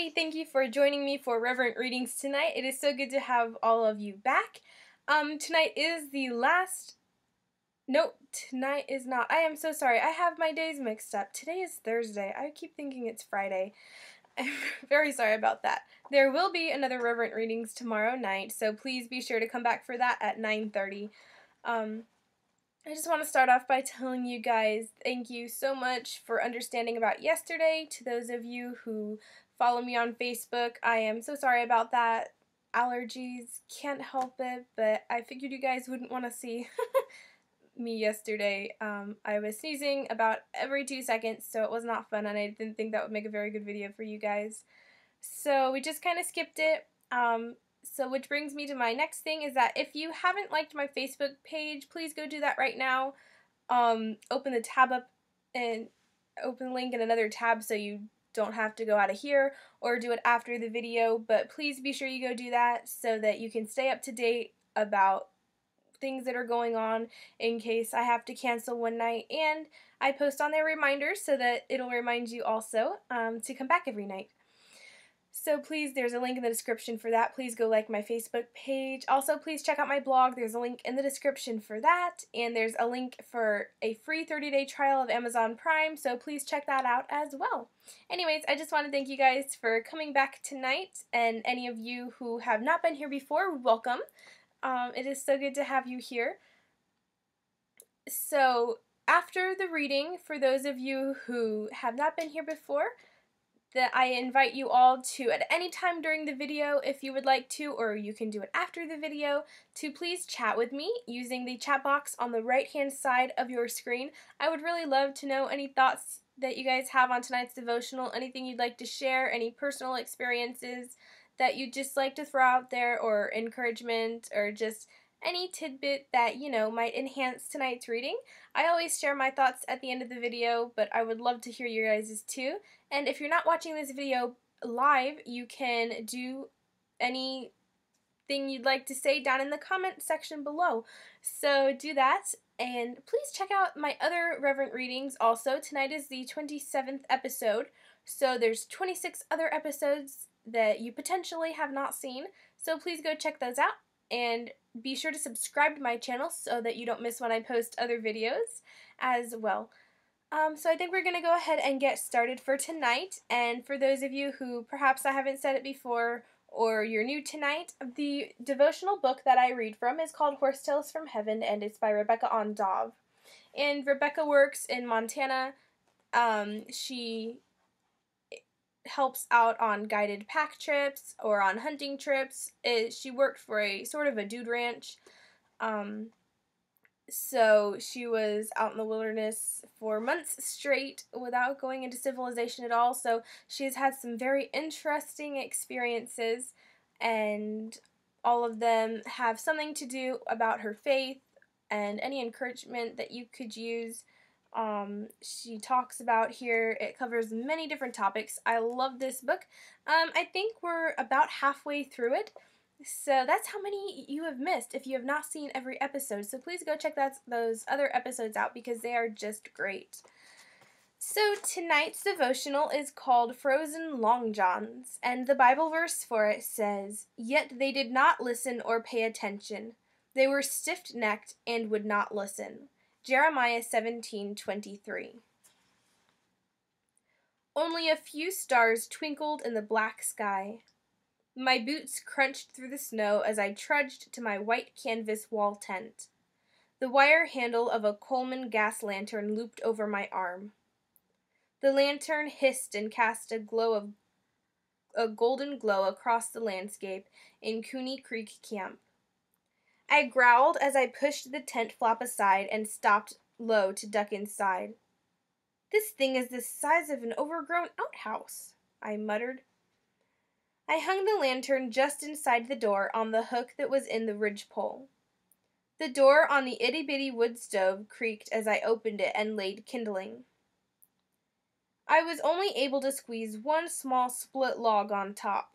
everybody. Thank you for joining me for Reverent Readings tonight. It is so good to have all of you back. Tonight is the last... No, tonight is not. I am so sorry. I have my days mixed up. Today is Thursday. I keep thinking it's Friday. I'm very sorry about that. There will be another Reverent Readings tomorrow night, so please be sure to come back for that at 9:30. I just want to start off by telling you guys thank you so much for understanding about yesterday. To those of you who follow me on Facebook, I am so sorry about that. Allergies, can't help it, but I figured you guys wouldn't want to see me yesterday. I was sneezing about every 2 seconds, so it was not fun, and I didn't think that would make a very good video for you guys. So we just kind of skipped it. So which brings me to my next thing is that if you haven't liked my Facebook page, please go do that right now. Open the tab up and open the link in another tab so you don't have to go out of here or do it after the video, but please be sure you go do that so that you can stay up to date about things that are going on in case I have to cancel one night, and I post on there reminders so that it'll remind you also to come back every night. So please, there's a link in the description for that. Please go like my Facebook page. Also, please check out my blog. There's a link in the description for that. And there's a link for a free 30-day trial of Amazon Prime, so please check that out as well. Anyways, I just want to thank you guys for coming back tonight, and any of you who have not been here before, welcome. It is so good to have you here. So, after the reading, for those of you who have not been here before, that I invite you all to, at any time during the video, if you would like to, or you can do it after the video, to please chat with me using the chat box on the right-hand side of your screen. I would really love to know any thoughts that you guys have on tonight's devotional, anything you'd like to share, any personal experiences that you'd just like to throw out there, or encouragement, or just any tidbit that, you know, might enhance tonight's reading. I always share my thoughts at the end of the video, but I would love to hear your guys' too. And if you're not watching this video live, you can do anything you'd like to say down in the comment section below. So do that, and please check out my other Reverent Readings also. Tonight is the 27th episode, so there's 26 other episodes that you potentially have not seen, so please go check those out. And be sure to subscribe to my channel so that you don't miss when I post other videos as well. So I think we're going to go ahead and get started for tonight. And for those of you who perhaps I haven't said it before, or you're new tonight, the devotional book that I read from is called Horse Tales from Heaven, and it's by Rebecca Ondov. And Rebecca works in Montana. She helps out on guided pack trips or on hunting trips. She worked for a sort of a dude ranch, so she was out in the wilderness for months straight without going into civilization at all, so she's had some very interesting experiences, and all of them have something to do about her faith and any encouragement that you could use. She talks about here, it covers many different topics. I love this book. I think we're about halfway through it, so that's how many you have missed if you have not seen every episode. So please go check those other episodes out because they are just great. So tonight's devotional is called Frozen Long Johns, and the Bible verse for it says, "Yet they did not listen or pay attention. They were stiff-necked and would not listen." Jeremiah 17:23. Only a few stars twinkled in the black sky. My boots crunched through the snow as I trudged to my white canvas wall tent. The wire handle of a Coleman gas lantern looped over my arm. The lantern hissed and cast a golden glow across the landscape in Cooney Creek Camp. I growled as I pushed the tent flap aside and stopped low to duck inside. "This thing is the size of an overgrown outhouse," I muttered. I hung the lantern just inside the door on the hook that was in the ridgepole. The door on the itty-bitty wood stove creaked as I opened it and laid kindling. I was only able to squeeze one small split log on top.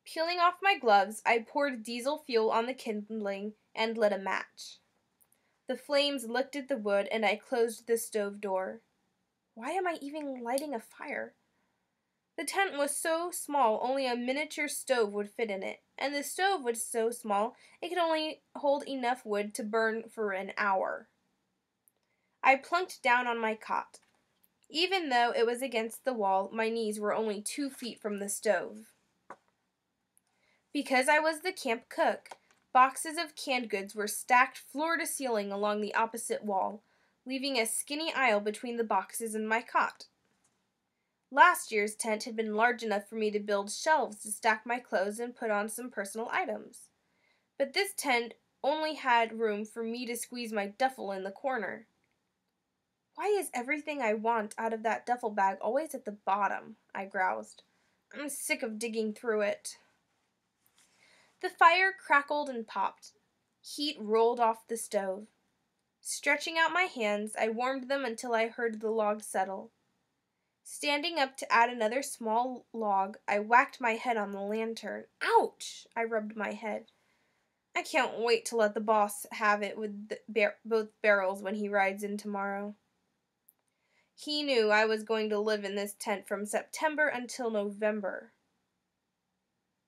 Peeling off my gloves, I poured diesel fuel on the kindling and lit a match. The flames licked at the wood, and I closed the stove door. Why am I even lighting a fire? The tent was so small only a miniature stove would fit in it, and the stove was so small it could only hold enough wood to burn for an hour. I plunked down on my cot. Even though it was against the wall, my knees were only 2 feet from the stove. Because I was the camp cook, boxes of canned goods were stacked floor to ceiling along the opposite wall, leaving a skinny aisle between the boxes and my cot. Last year's tent had been large enough for me to build shelves to stack my clothes and put on some personal items. But this tent only had room for me to squeeze my duffel in the corner. Why is everything I want out of that duffel bag always at the bottom? I groused. I'm sick of digging through it. The fire crackled and popped. Heat rolled off the stove. Stretching out my hands, I warmed them until I heard the log settle. Standing up to add another small log, I whacked my head on the lantern. Ouch! I rubbed my head. I can't wait to let the boss have it with both barrels when he rides in tomorrow. He knew I was going to live in this tent from September until November.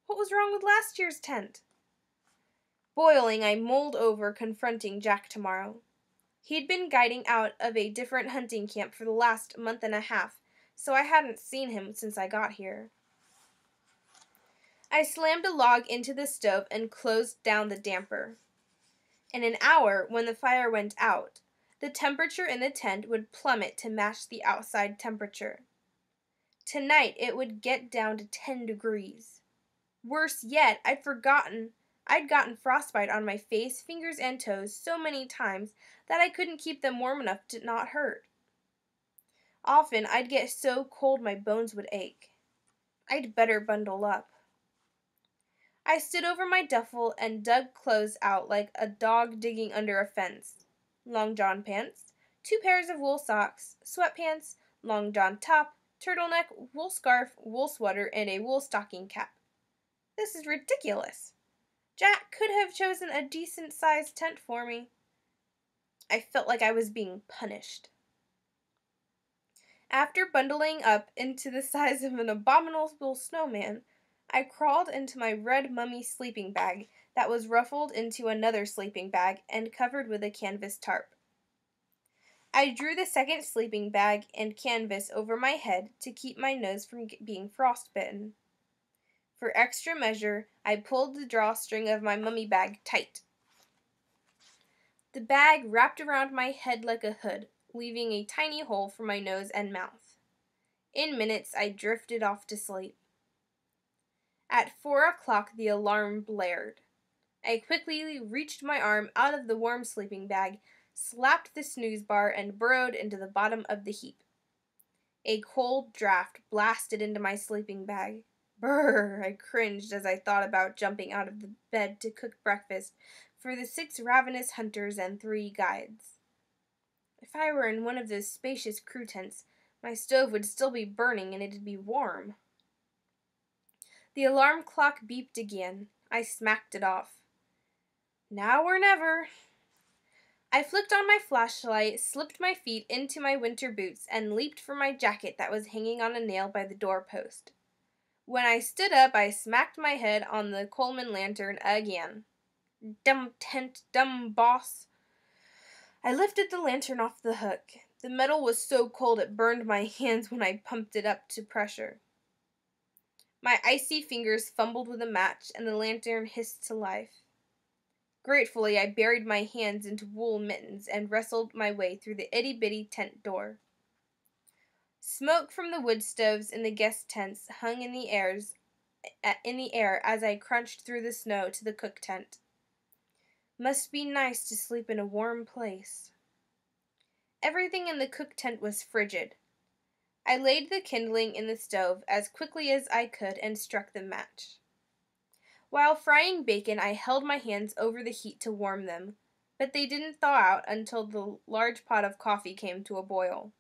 What was wrong with last year's tent? Boiling, I mulled over confronting Jack tomorrow. He'd been guiding out of a different hunting camp for the last month and a half, so I hadn't seen him since I got here. I slammed a log into the stove and closed down the damper. In an hour, when the fire went out, the temperature in the tent would plummet to match the outside temperature. Tonight it would get down to 10 degrees. Worse yet, I'd gotten frostbite on my face, fingers, and toes so many times that I couldn't keep them warm enough to not hurt. Often I'd get so cold my bones would ache. I'd better bundle up. I stood over my duffel and dug clothes out like a dog digging under a fence. Long john pants, 2 pairs of wool socks, sweatpants, long john top, turtleneck, wool scarf, wool sweater, and a wool stocking cap. This is ridiculous. Jack could have chosen a decent-sized tent for me. I felt like I was being punished. After bundling up into the size of an abominable snowman, I crawled into my red mummy sleeping bag that was ruffled into another sleeping bag and covered with a canvas tarp. I drew the second sleeping bag and canvas over my head to keep my nose from being frostbitten. For extra measure, I pulled the drawstring of my mummy bag tight. The bag wrapped around my head like a hood, leaving a tiny hole for my nose and mouth. In minutes, I drifted off to sleep. At 4 o'clock, the alarm blared. I quickly reached my arm out of the warm sleeping bag, slapped the snooze bar, and burrowed into the bottom of the heap. A cold draft blasted into my sleeping bag. Brrr! I cringed as I thought about jumping out of the bed to cook breakfast for the 6 ravenous hunters and 3 guides. If I were in one of those spacious crew tents, my stove would still be burning and it'd be warm. The alarm clock beeped again. I smacked it off. Now or never. I flicked on my flashlight, slipped my feet into my winter boots, and leaped for my jacket that was hanging on a nail by the doorpost. When I stood up, I smacked my head on the Coleman lantern again. Dumb tent, dumb boss. I lifted the lantern off the hook. The metal was so cold it burned my hands when I pumped it up to pressure. My icy fingers fumbled with a match, and the lantern hissed to life. Gratefully, I buried my hands into wool mittens and wrestled my way through the itty-bitty tent door. Smoke from the wood stoves in the guest tents hung in the air as I crunched through the snow to the cook tent. Must be nice to sleep in a warm place. Everything in the cook tent was frigid. I laid the kindling in the stove as quickly as I could and struck the match. While frying bacon, I held my hands over the heat to warm them, but they didn't thaw out until the large pot of coffee came to a boil.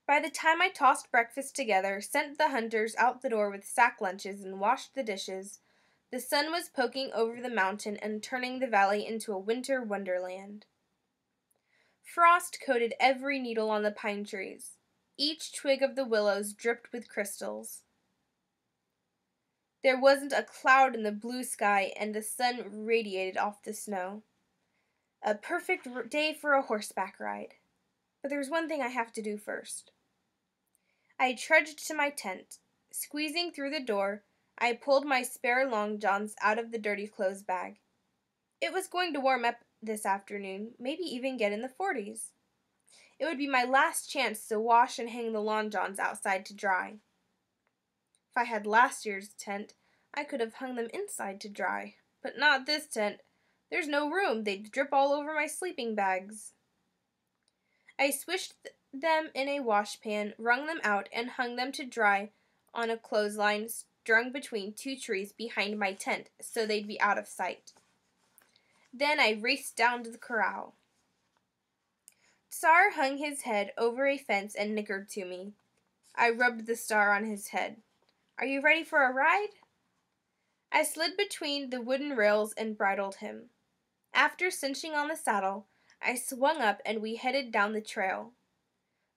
By the time I tossed breakfast together, sent the hunters out the door with sack lunches, and washed the dishes, the sun was poking over the mountain and turning the valley into a winter wonderland. Frost coated every needle on the pine trees. Each twig of the willows dripped with crystals. There wasn't a cloud in the blue sky, and the sun radiated off the snow. A perfect day for a horseback ride. But there's one thing I have to do first. I trudged to my tent. Squeezing through the door, I pulled my spare long johns out of the dirty clothes bag. It was going to warm up this afternoon, maybe even get in the 40s. It would be my last chance to wash and hang the long johns outside to dry. If I had last year's tent, I could have hung them inside to dry. But not this tent. There's no room. They'd drip all over my sleeping bags. I swished them in a washpan, wrung them out, and hung them to dry on a clothesline strung between two trees behind my tent so they'd be out of sight. Then I raced down to the corral. Tsar hung his head over a fence and nickered to me. I rubbed the star on his head. "Are you ready for a ride?" I slid between the wooden rails and bridled him. After cinching on the saddle, I swung up and we headed down the trail.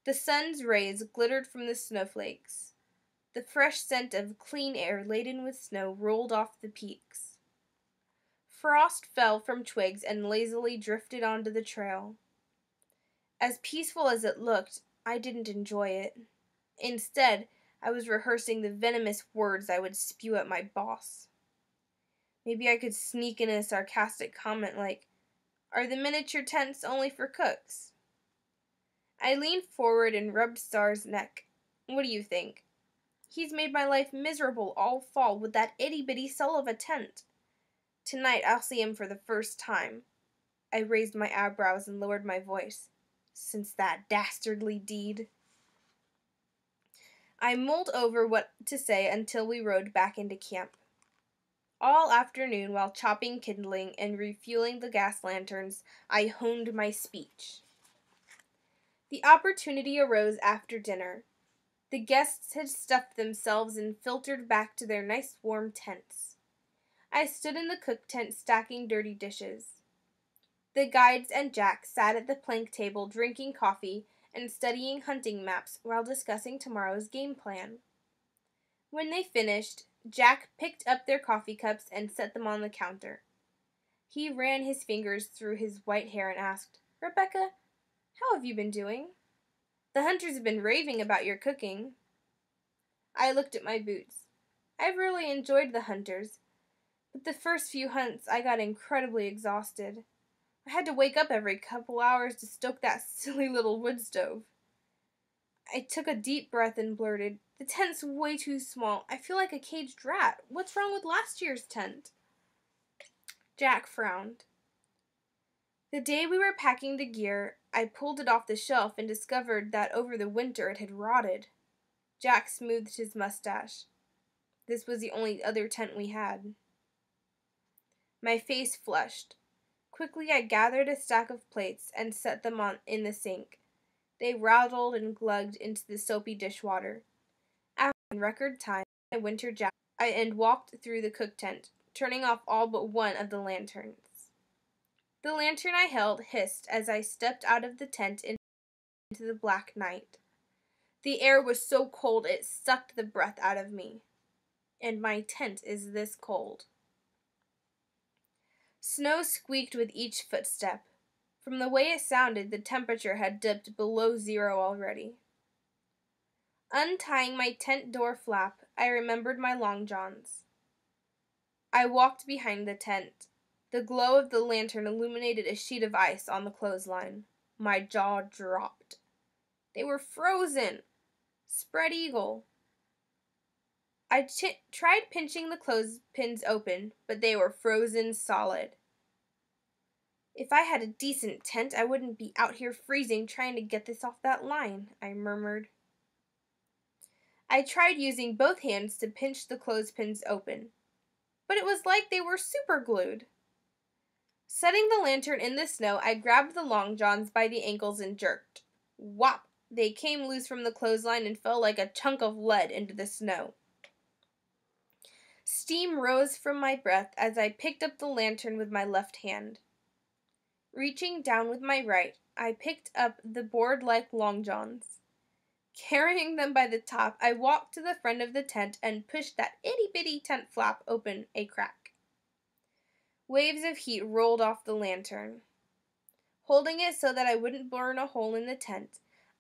The sun's rays glittered from the snowflakes. The fresh scent of clean air laden with snow rolled off the peaks. Frost fell from twigs and lazily drifted onto the trail. As peaceful as it looked, I didn't enjoy it. Instead, I was rehearsing the venomous words I would spew at my boss. Maybe I could sneak in a sarcastic comment like, "Are the miniature tents only for cooks?" I leaned forward and rubbed Star's neck. "What do you think? He's made my life miserable all fall with that itty-bitty soul of a tent. Tonight I'll see him for the first time." I raised my eyebrows and lowered my voice. "Since that dastardly deed." I mulled over what to say until we rode back into camp. All afternoon, while chopping kindling and refueling the gas lanterns, I honed my speech. The opportunity arose after dinner. The guests had stuffed themselves and filtered back to their nice warm tents. I stood in the cook tent stacking dirty dishes. The guides and Jack sat at the plank table drinking coffee and studying hunting maps while discussing tomorrow's game plan. When they finished, Jack picked up their coffee cups and set them on the counter. He ran his fingers through his white hair and asked, "Rebecca, how have you been doing? The hunters have been raving about your cooking." I looked at my boots. I've really enjoyed the hunters, but the first few hunts I got incredibly exhausted. I had to wake up every couple hours to stoke that silly little wood stove. I took a deep breath and blurted, "The tent's way too small. I feel like a caged rat. What's wrong with last year's tent?" Jack frowned. The day we were packing the gear, I pulled it off the shelf and discovered that over the winter it had rotted. Jack smoothed his mustache. This was the only other tent we had. My face flushed. Quickly I gathered a stack of plates and set them in the sink. They rattled and glugged into the soapy dishwater. After in record time, I winter jacket and walked through the cook tent, turning off all but one of the lanterns. The lantern I held hissed as I stepped out of the tent into the black night. The air was so cold it sucked the breath out of me. And my tent is this cold. Snow squeaked with each footstep. From the way it sounded, the temperature had dipped below zero already. Untying my tent door flap, I remembered my long johns. I walked behind the tent. The glow of the lantern illuminated a sheet of ice on the clothesline. My jaw dropped. They were frozen! Spread eagle. I tried pinching the clothespins open, but they were frozen solid. "If I had a decent tent, I wouldn't be out here freezing trying to get this off that line," I murmured. I tried using both hands to pinch the clothespins open, but it was like they were superglued. Setting the lantern in the snow, I grabbed the long johns by the ankles and jerked. Whop! They came loose from the clothesline and fell like a chunk of lead into the snow. Steam rose from my breath as I picked up the lantern with my left hand. Reaching down with my right, I picked up the board-like long johns. Carrying them by the top, I walked to the front of the tent and pushed that itty-bitty tent flap open a crack. Waves of heat rolled off the lantern. Holding it so that I wouldn't burn a hole in the tent,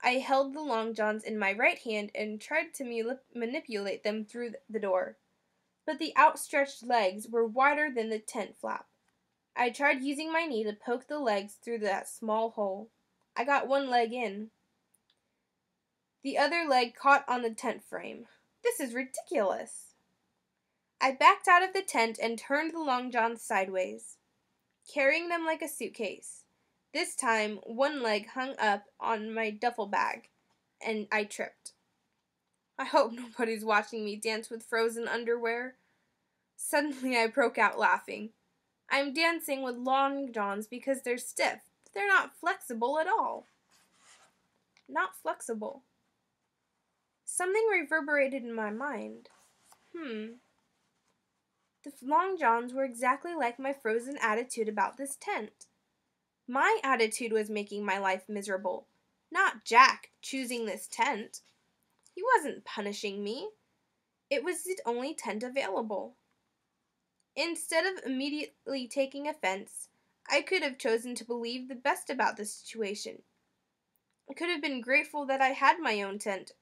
I held the long johns in my right hand and tried to manipulate them through the door. But the outstretched legs were wider than the tent flap. I tried using my knee to poke the legs through that small hole. I got one leg in. The other leg caught on the tent frame. This is ridiculous. I backed out of the tent and turned the long johns sideways, carrying them like a suitcase. This time, one leg hung up on my duffel bag, and I tripped. I hope nobody's watching me dance with frozen underwear. Suddenly, I broke out laughing. I'm dancing with long johns because they're stiff. They're not flexible at all. Not flexible. Something reverberated in my mind. The long johns were exactly like my frozen attitude about this tent. My attitude was making my life miserable, not Jack choosing this tent. He wasn't punishing me. It was the only tent available. Instead of immediately taking offense, I could have chosen to believe the best about the situation. I could have been grateful that I had my own tent,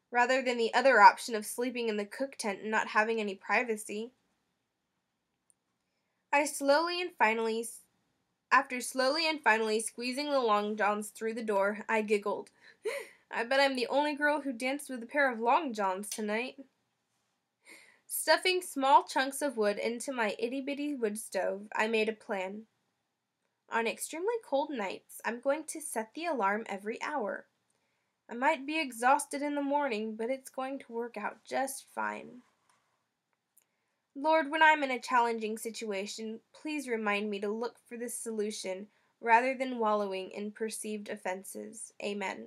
rather than the other option of sleeping in the cook tent and not having any privacy. After slowly and finally squeezing the long johns through the door, I giggled. I bet I'm the only girl who danced with a pair of long johns tonight. Stuffing small chunks of wood into my itty-bitty wood stove, I made a plan. On extremely cold nights, I'm going to set the alarm every hour. I might be exhausted in the morning, but it's going to work out just fine. Lord, when I'm in a challenging situation, please remind me to look for the solution rather than wallowing in perceived offenses. Amen.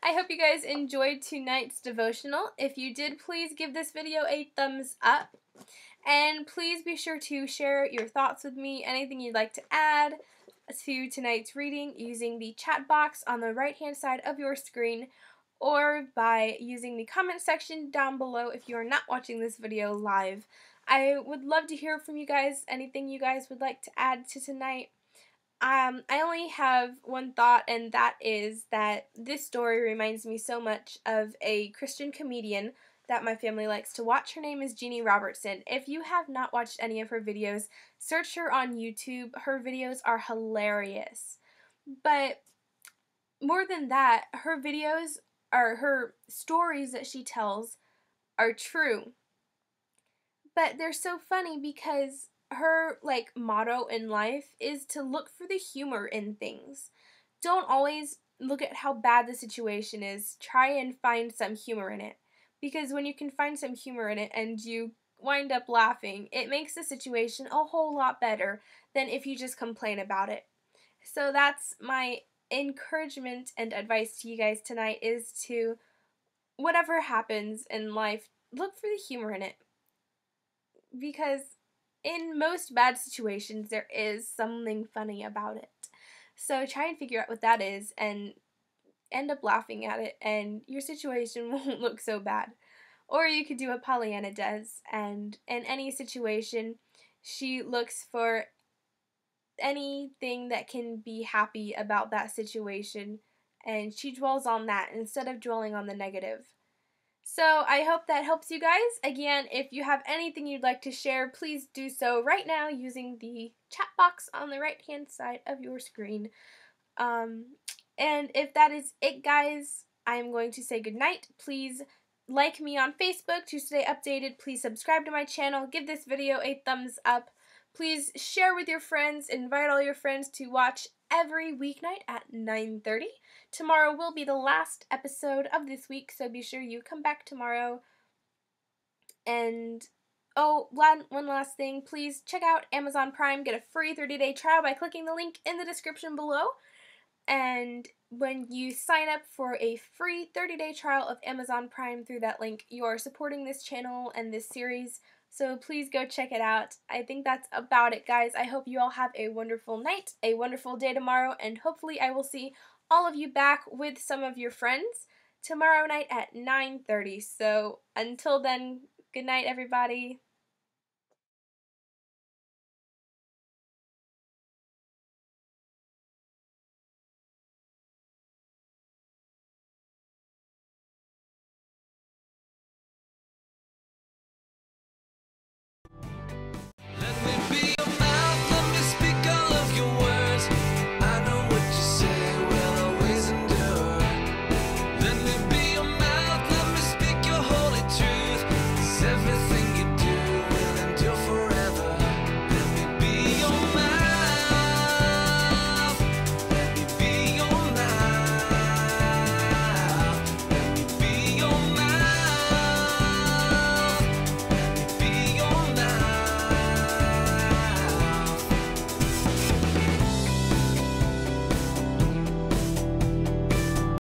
I hope you guys enjoyed tonight's devotional. If you did, please give this video a thumbs up. And please be sure to share your thoughts with me, anything you'd like to add to tonight's reading using the chat box on the right-hand side of your screen or by using the comment section down below if you are not watching this video live. I would love to hear from you guys, anything you guys would like to add to tonight. I only have one thought, and that is that this story reminds me so much of a Christian comedian that my family likes to watch. Her name is Jeannie Robertson. If you have not watched any of her videos, search her on YouTube. Her videos are hilarious. But more than that, her stories that she tells are true. But they're so funny because her motto in life is to look for the humor in things. Don't always look at how bad the situation is. Try and find some humor in it. Because when you can find some humor in it and you wind up laughing, it makes the situation a whole lot better than if you just complain about it. So that's my encouragement and advice to you guys tonight, is to, whatever happens in life, look for the humor in it. Because in most bad situations, there is something funny about it. So try and figure out what that is and end up laughing at it, and your situation won't look so bad. Or you could do what Pollyanna does, and in any situation, she looks for anything that can be happy about that situation, and she dwells on that instead of dwelling on the negative. So I hope that helps you guys. Again, if you have anything you'd like to share, please do so right now using the chat box on the right-hand side of your screen. And if that is it, guys, I'm going to say goodnight. Please like me on Facebook to stay updated. Please subscribe to my channel. Give this video a thumbs up. Please share with your friends. Invite all your friends to watch every weeknight at 9:30. Tomorrow will be the last episode of this week, so be sure you come back tomorrow. And one last thing, please check out Amazon Prime. Get a free 30-day trial by clicking the link in the description below. And when you sign up for a free 30-day trial of Amazon Prime through that link, you are supporting this channel and this series. So please go check it out. I think that's about it, guys. I hope you all have a wonderful night, a wonderful day tomorrow, and hopefully I will see all of you back with some of your friends tomorrow night at 9:30. So until then, good night, everybody.